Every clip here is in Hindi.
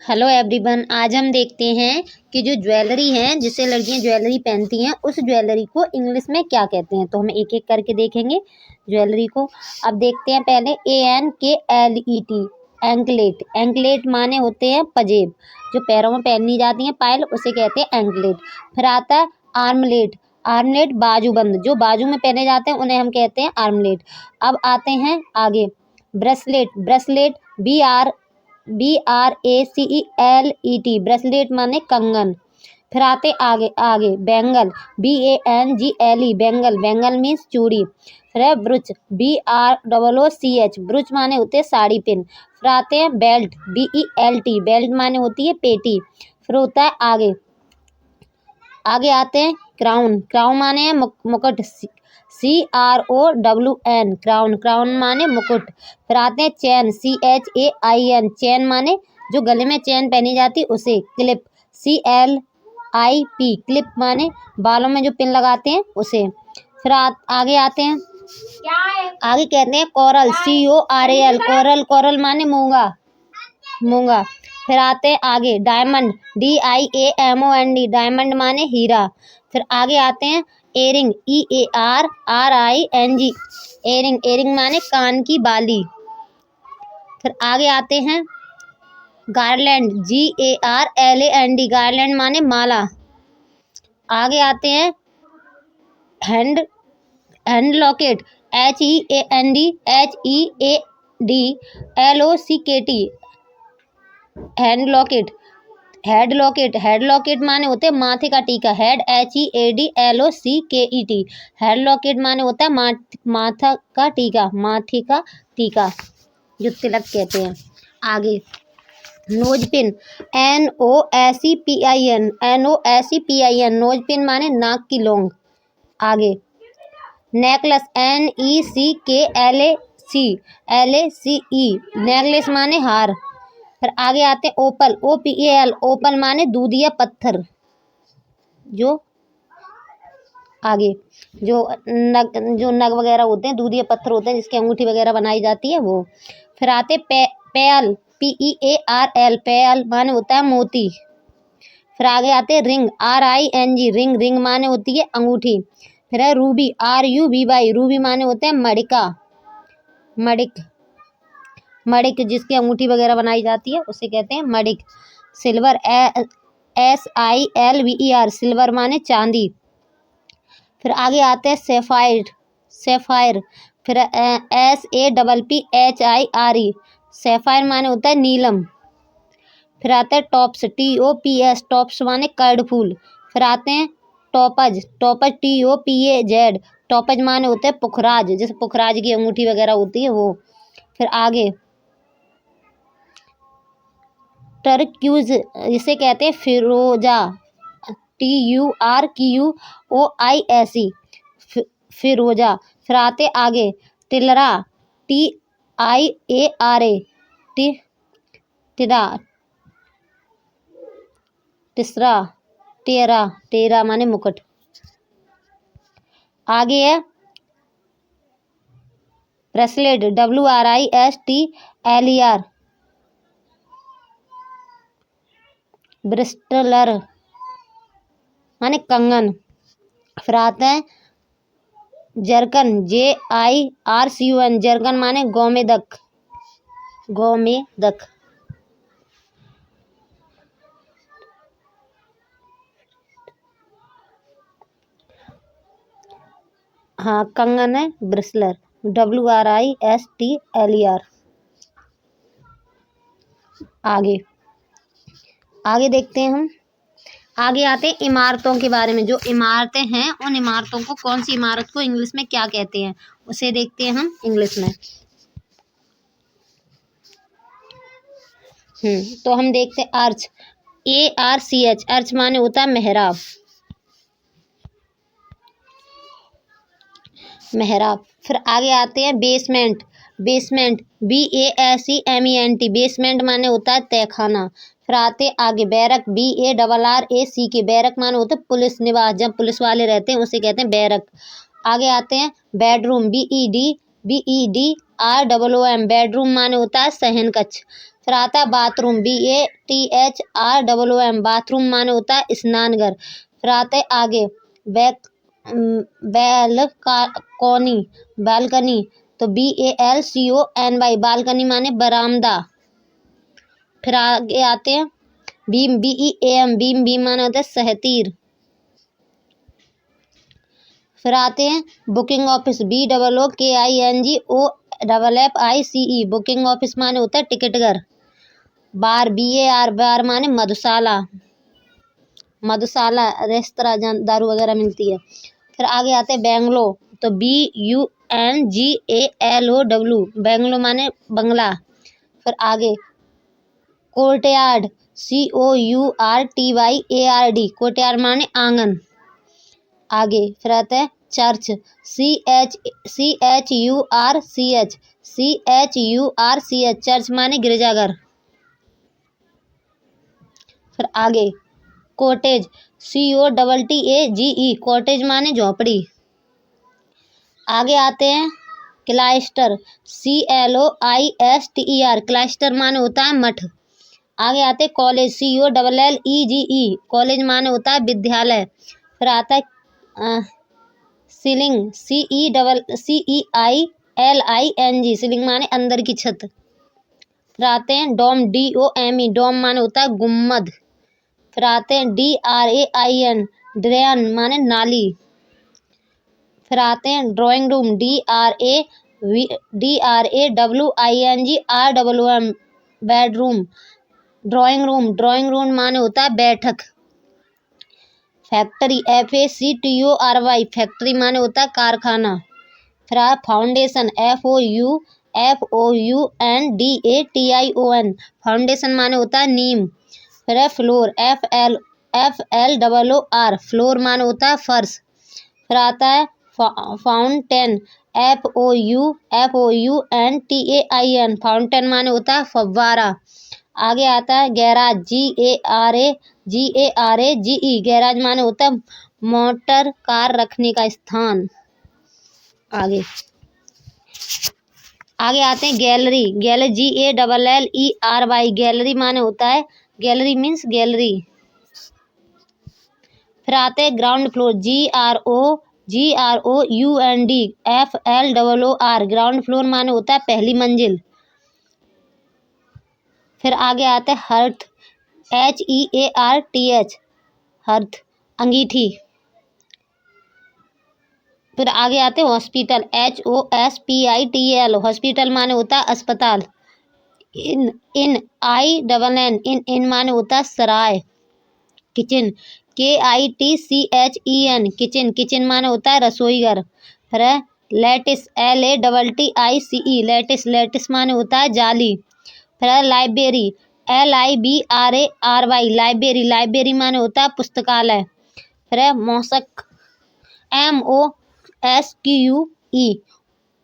हेलो एवरीवन, आज हम देखते हैं कि जो ज्वेलरी है जिसे लड़कियां ज्वेलरी पहनती हैं उस ज्वेलरी को इंग्लिश में क्या कहते हैं। तो हम एक एक करके देखेंगे ज्वेलरी को। अब देखते हैं पहले ANKLET, एंकलेट। एंकलेट माने होते हैं पजेब, जो पैरों में पहनी जाती हैं पायल, उसे कहते हैं एंकलेट। फिर आता है आर्मलेट। आर्मलेट बाजूबंद, जो बाजू में पहने जाते हैं उन्हें हम कहते हैं आर्मलेट। अब आते हैं आगे ब्रेसलेट। ब्रेसलेट BRACELET, ब्रेसलेट माने कंगन। फिर आते आगे आगे bangle, BANGLE, bangle. Bangle means चूड़ी। फिर है ब्रूच, BROOCH, ब्रूच माने होते हैं साड़ी पिन। फिर आते हैं बेल्ट, BELT, बेल्ट माने होती है पेटी। फिर होता है आगे आगे आते हैं क्राउन। क्राउन माने है मुकुट, CROWN, क्राउन। क्राउन माने मुकुट। फिर आते हैं चैन, CHAIN, चैन माने जो गले में चैन पहनी जाती उसे। क्लिप, CLIP, क्लिप माने बालों में जो पिन लगाते हैं उसे। फिर आगे आते हैं आगे कहते हैं कोरल, CORAL, कोरल। कोरल माने मूंगा, मूंगा। फिर आते हैं आगे डायमंड, DIAMOND, डायमंड माने हीरा। फिर आगे आते हैं एयरिंग, EARRING, एयरिंग। एयरिंग माने कान की बाली। फिर आगे आते हैं गारलैंड, GARLAND, गारलैंड माने माला। आगे आते हैं hand locket, HEADLOCKT, hand locket. Head locket, head locket माने होते हैं माथे का टीका, हेड HEADLOCKET, हेड लॉकेट माने होता है माथा का टीका, माथे का टीका, जो तिलक कहते हैं। आगे nose pin, NOSEPIN, NOSEPIN, nose pin माने नाक की लौंग। आगे नेकलेस, NECKLACE, नेकलेस माने हार। फिर आगे आते हैं ओपल, OPAL, ओपल माने दूधिया पत्थर। जो आगे जो नग वगैरह होते हैं, दूधिया पत्थर होते हैं जिसकी अंगूठी वगैरह बनाई जाती है वो। फिर आते पेयल, PEARL, पेयल माने होता है मोती। फिर आगे आते हैं रिंग, RING, रिंग। रिंग माने होती है अंगूठी। फिर है रूबी, RUBY, रूबी माने होते हैं मड़िका, मड़िक। मड़िक जिसकी अंगूठी वगैरह बनाई जाती है उसे कहते हैं मड़िक। सिल्वर, SILVER, सिल्वर माने चांदी। फिर आगे आते हैं सैफायर, सैफायर। फिर SAPPHIRE, सैफायर माने होता है नीलम। फिर आता है टॉप्स, TOPS, टॉप्स माने कर्णफूल। फिर आते हैं टोपज, टोपज TOPAZ, टोपज माने होते हैं पुखराज, जैसे पुखराज की अंगूठी वगैरह होती है वो। फिर आगे टर्क्यूज, इसे कहते हैं फिरोजा, TURQOISE, फिरोजा। फिर आते आगे टिलरा, TIARA, टिरा, टिसरा, टेरा, टेरा माने मुकुट। आगे है ब्रेसलेट, BRISTLER, ब्रिस्टलर माने कंगन। फिर आता है जरकन, JIRCON, जरकन माने गोमेदक, गोमेदक। हाँ, कंगन है ब्रिस्लर, BRISTLER। आगे आगे देखते हैं हम। आगे आते हैं इमारतों के बारे में। जो इमारतें हैं उन इमारतों को, कौन सी इमारत को इंग्लिश में क्या कहते हैं उसे देखते हैं हम इंग्लिश में। तो हम देखते हैं आर्च, ARCH, आर्च माने होता है मेहराब, मेहराब। फिर आगे आते हैं बेसमेंट, बेसमेंट BASEMENT, बेसमेंट माने होता है तहखाना। फिर आते आगे बैरक, BARRACK, बैरक माने होते हैं पुलिस निवास, जब पुलिस वाले रहते हैं उसे कहते हैं बैरक। आगे आते हैं बेडरूम, BEDROOM, बेडरूम माने होता है शयन कक्ष। फिर आता है बाथरूम, BATHROOM, बाथरूम माने होता है स्नानघर। फिर आते हैं आगे बैलकनी, बालकनी तो BALCONY, बालकनी माने बरामदा। फिर आगे आते हैं बीम, BEAM, बीम, बीम माने होता है सहतीर। फिर आते हैं booking office, BOOKINGOFFICE, booking office माने होता है टिकट घर। बार, BAR, बार माने मधुशाला, मधुशाला रेस्तरा जहाँ दारू वगैरह मिलती है। फिर आगे आते हैं बेंगलो तो BUNGALOW, बेंगलो माने बंगला। फिर आगे कोर्टयार्ड, COURTYARD, कोर्टयार्ड माने आंगन। आगे फिर आता है चर्च, CHURCH, चर्च माने गिरजाघर। फिर आगे कॉटेज, COTTAGE, कॉटेज माने झोपड़ी। आगे आते हैं क्लाइस्टर, CLOISTER, क्लाइस्टर माने होता है मठ। आगे आते हैं कॉलेज, COLLEGE, कॉलेज माने होता है विद्यालय। फिर आता है सीलिंग, CEILING, सीलिंग माने अंदर की छत। फिर आते हैं डोम, DOME, डोम माने होता है गुम्मद। फिर आते हैं DRAIN, ड्रेन माने नाली। फिर आते हैं drawing room, DRAWINGROOM, bedroom. Drawing room, drawing room माने होता है बैठक। फैक्ट्री, FACTORY, फैक्ट्री माने होता है कारखाना। फिर फाउंडेशन, FOUNDATION, फाउंडेशन माने होता है नीम। फिर है फ्लोर, FLOOR, फ्लोर माने होता है फर्श। फिर आता है फाउंटेन, FOUNTAIN, फाउंटेन माने होता है फव्वारा। आगे आता है गैराज, GARAGE, गैराज माने होता है मोटर कार रखने का स्थान। आगे आते हैं गैलरी, GALLERY, गैलरी माने होता है गैलरी मीन्स गैलरी। फिर आते हैं ground floor, GROUND ground floor माने होता है पहली मंजिल। फिर आगे आते हैं हर्थ, HEARTH, हर्थ अंगीठी। फिर आगे आते हैं हॉस्पिटल, HOSPITAL, हॉस्पिटल माने होता है अस्पताल। इन इन माने होता है सराय। किचन, KITCHEN, किचन माने होता है रसोई घर। फिर लेटिस, LATTICE, लेटिस माने होता है जाली। फिर लाइब्रेरी, LIBRARY, लाइब्रेरी माने होता है पुस्तकालय। फिर मॉस्क, MOSQUE,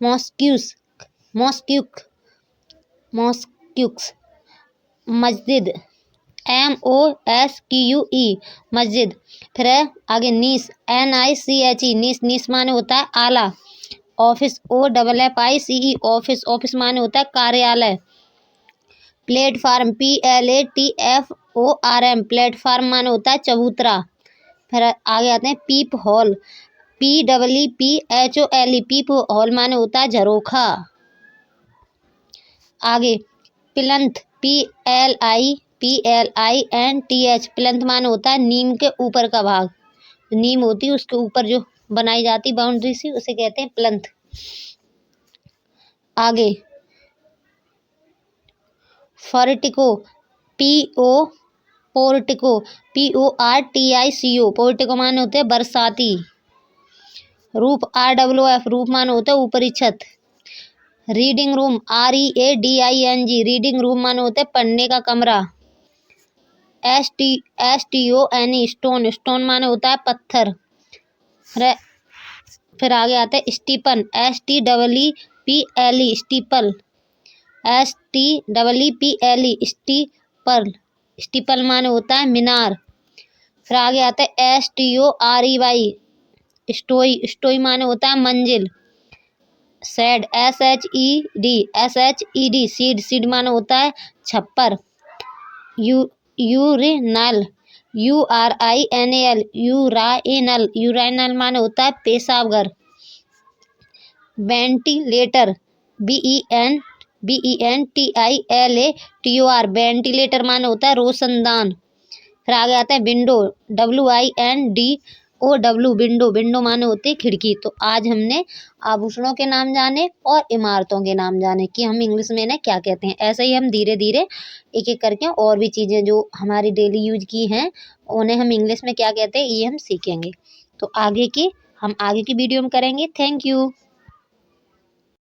मॉस्क्यूस, मस्जिद, MOSQUE, मस्जिद। फिर आगे नीस, NICHE, नीस माने होता है आला। ऑफिस, OFFICE, ऑफिस माने होता है कार्यालय। प्लेटफार्म, PLATFORM, प्लेटफार्म माने होता है चबूतरा। फिर आगे आते हैं पीप हॉल, PEEPHOLE, पीप हॉल माने होता है झरोखा। आगे प्लिंथ, PLINTH, प्लिंथ माने होता है नीम के ऊपर का भाग। नीम होती है उसके ऊपर जो बनाई जाती बाउंड्री सी, उसे कहते हैं प्लिंथ। आगे पोर्टिको, पोर्टिको, पोर्टिको माने होते हैं बरसाती। रूफ, ROOF, रूफ माने होता है ऊपरी छत। Reading room, READING, reading room माने होते हैं पढ़ने का कमरा। STONE, स्टोन माने होता है पत्थर। फिर आगे आते हैं Stephen, STEEPLE, steeple, STEEPLE, steeple माने होता है मीनार। फिर आगे आता है STORY, स्टोई माने होता है मंजिल। शेड SHED सीड माने होता है छप्पर। यूरिनल URINAL यूराइनल माने होता है पेशाबघर। वेंटिलेटर VENTILATOR वेंटिलेटर माने होता है रोशनदान। फिर आगे आता है विंडो WINDOW विंडो माने होती है खिड़की। तो आज हमने आभूषणों के नाम जाने और इमारतों के नाम जाने कि हम इंग्लिश में इन्हें क्या कहते हैं। ऐसे ही हम धीरे धीरे एक एक करके और भी चीज़ें जो हमारी डेली यूज की हैं उन्हें हम इंग्लिश में क्या कहते हैं ये हम सीखेंगे। तो हम आगे की वीडियो में करेंगे। Thank you.